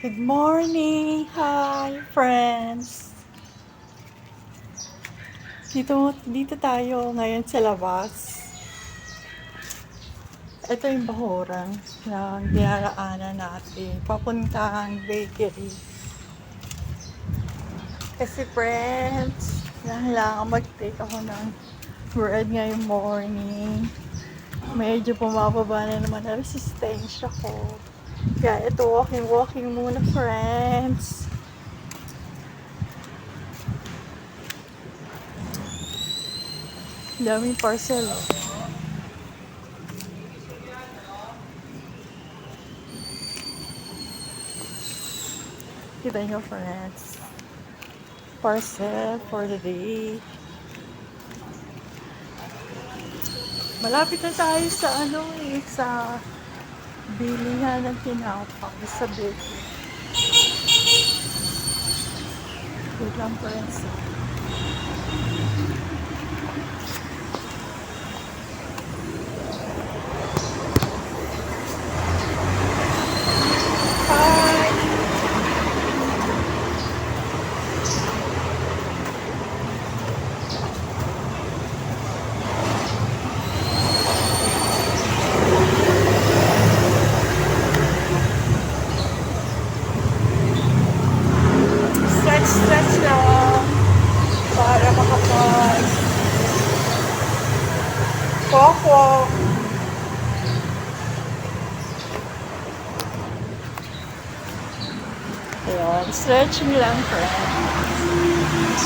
Good morning! Hi, friends! Dito tayo ngayon sa labas. Ito yung bahuran na dinaraanan natin papuntang bakery. Kasi friends, kailangan mag-take ako ng bread ngayong morning. Medyo bumababa na naman ang resistensya ko. Kaya ito, walking muna friends. Daming parcel oh. Kita nyo friends. Parcel for the day. Malapit na tayo sa sa bilihan ng tinapay sa bakery. Wait lang friends. Stretch lang para walk. Ayan, stretching lang friends.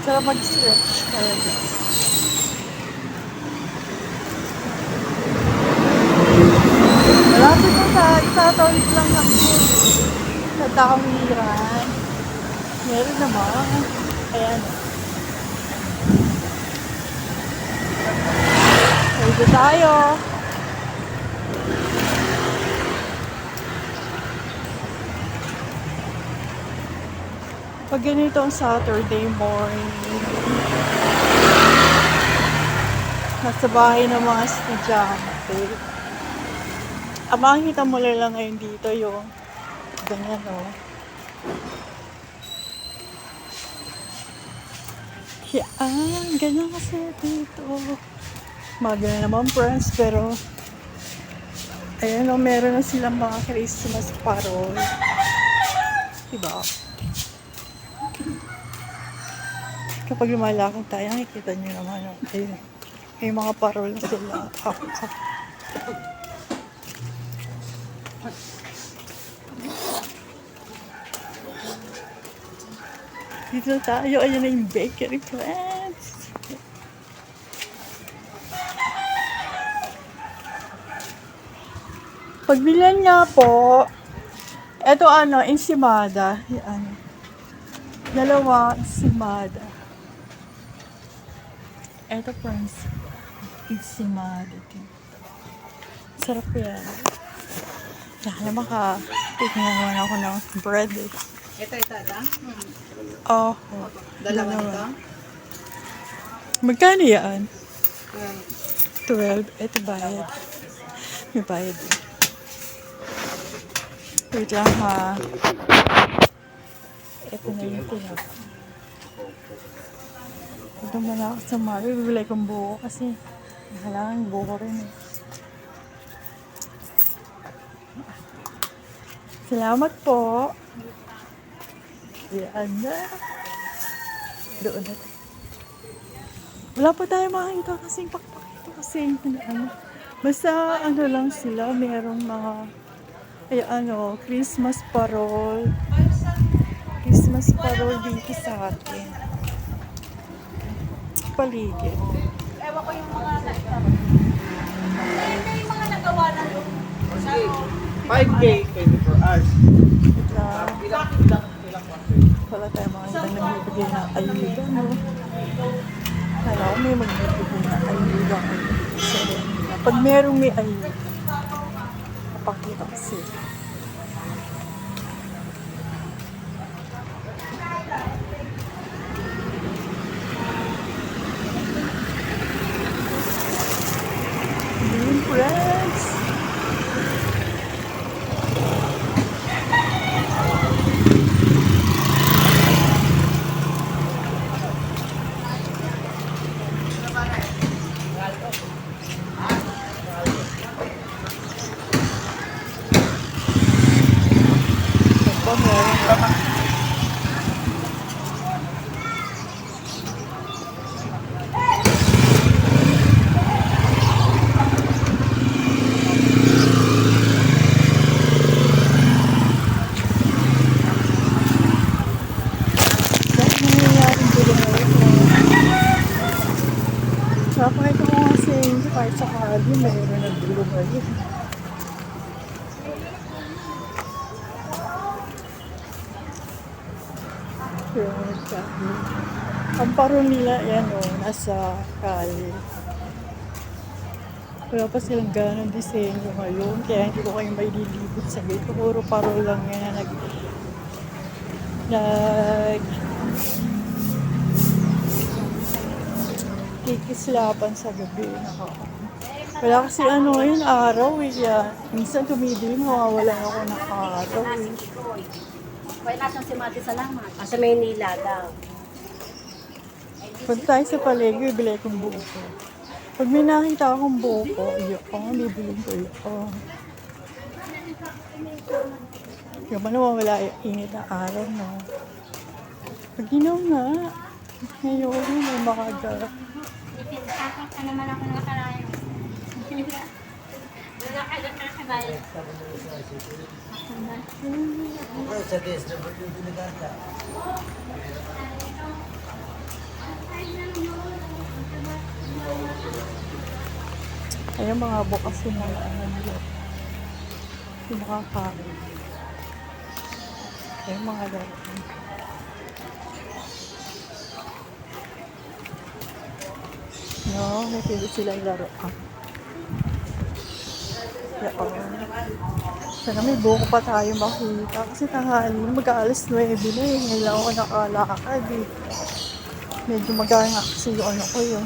Sarap mag-stretch talaga. Malapit na tayo, itatawid lang ako sa tawiran. Meron naman. Ayan. Dito tayo. Pag ganito ang Saturday morning, nasa bahay ng mga estudyante. Ang makikita mo lang ngayon dito yung ganyan Yan, ganyan kasi dito. Maga na naman friends, pero ayan meron na silang mga Christmas parol. Diba? Kapag lumalakad tayo, nakikita nyo naman ayun, may mga parol na sila. Dito tayo, ayan na yung bakery friends. Pagbilan nga po, eto ensimada. Yan. Dalawa ensimada. Eto friends, ensimada dito. Sarap yan. Kaya tignan naman ako ng bread eh. Ito, Oh, dalawa nito? Magkano yan? 12. Ito bayad. May bayad din. Wait lang ha. Ito na yung tinapay. Ito muna ako sa Mario. Bibili kong buko kasi kailangan buko rin eh. Salamat po. Yan na. Doon na. Wala pa tayo makakita kasing pakpak ito kasi basta lang sila, merong mga Christmas parol. Christmas parol dito sa atin. Paligid. Ewan ko yung mga yung mga nagawa na yung 5K, 24 hours. Wala tayo makita na magbibigay na ayuda, no? Kala ko may magbibigay na ayuda. Pag merong may ayuda, napakita kasi. Friends! Dahil nangyayaring gulo ngayon. Napakita ko nga sa inyo, kahit sa kali, mayroon na gulo ngayon. Pero nagkakali. Ang paro nila, yan o, nasa kali. Wala pa silang ganong disenyo ngayon, kaya hindi ko kayo may lilibot sa gate. Puro paro lang yan na kikislapan sa gabi. Wala kasi ano ngayon, araw eh. Minsan tumidilim, mawawalan ako ng araw eh. Kaya nasan si Mati Salamat? Sa Maynila daw. Pag tayo sa paligid, bibili akong buko. Pag may nakita akong buko, bibili ko yun. Yung ba nawawala yung init na araw, no? Pag ginaw nga, ngayon may makaga. Ipinakakot ka naman ako nakarayan. Nakakabalik. Ayun mga bukas yung mga ano nila. Yung makakain. Ayun mga laro. No, may pili silang laro. Sana may buko pa tayo makita. Kasi tanghali, mag-aalas 9 na eh. Ngayon lang ako nakalakad eh. Medyo maganga kasi yung ano ko yung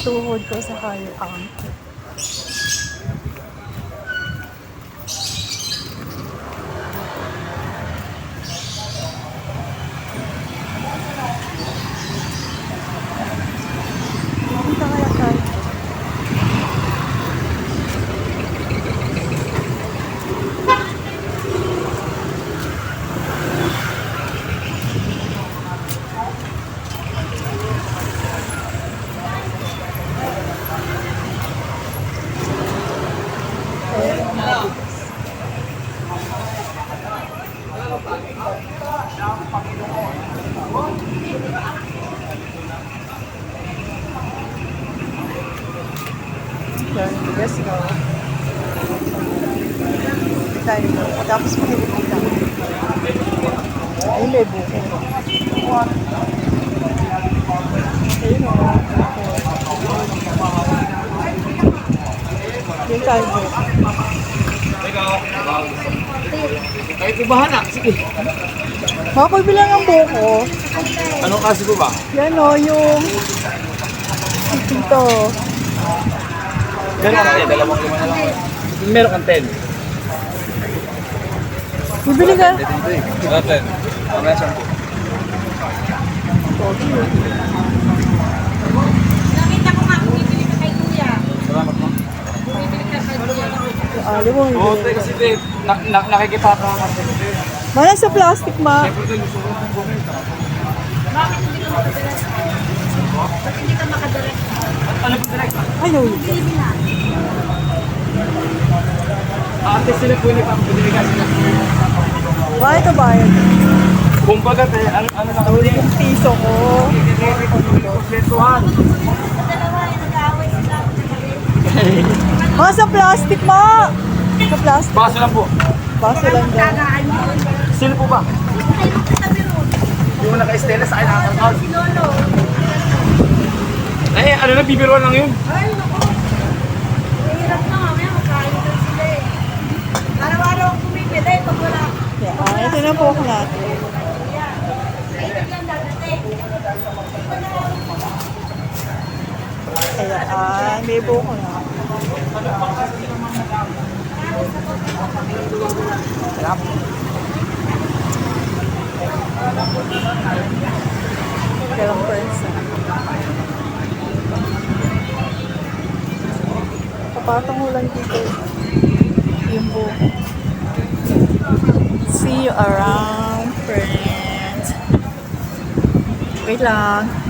tuhod ko sa kayo angko. Punta kaya tayo. Let's go. Tayo mo. Tapos makinig tayo. Ayun, may buko. Ayun o. Ayun tayo mo. Kahit ibahan na, sige. Makapagbilang ang buko. Anong kasi ko ba? Yan o, yung ito. Meron kang 10, dalawang lima na lang. Meron kang 10. Bibili ka? Meron 10. Mamaya 10. Nakita ko nga, bumibili ka kay Kuya. Salamat mo. Bumibili ka kay Kuya. Alam mo, Oo, bibili kasi ka. nakikita ka nga kasi. Mana sa plastic, ma. Siyempre din, gusto ko ng bumita. Bakit hindi ka makadala? Bakit hindi ka makadala? Ano po direct? Ay, no. Bili na. Ate sila po yung pang-bili kasi. Bakit ito bayad? Kumbaga, ano na kami? Yung piso ko. Kompletuhan. Dalawa ay nag-aaway sila. Ma, sa plastic, ma. Sa plastic. Baso lang po. Baso lang daw. Kagaan yun. Sino po ba? Ay, magkatabi ron. Yung naka-stella sa akin nakakal. Si Lolo. Eh, ano na, bibiruan lang yun. Ay, naku. Mahirap na mamaya, magkain na sila eh. Araw-araw ang bumibili pag wala. Yeah, ito na po ako natin. Ito lang dadating. Ayan, may buko na. Kalang person. Papatong ko lang dito yung buko. Si see you around, friends. Wait lang.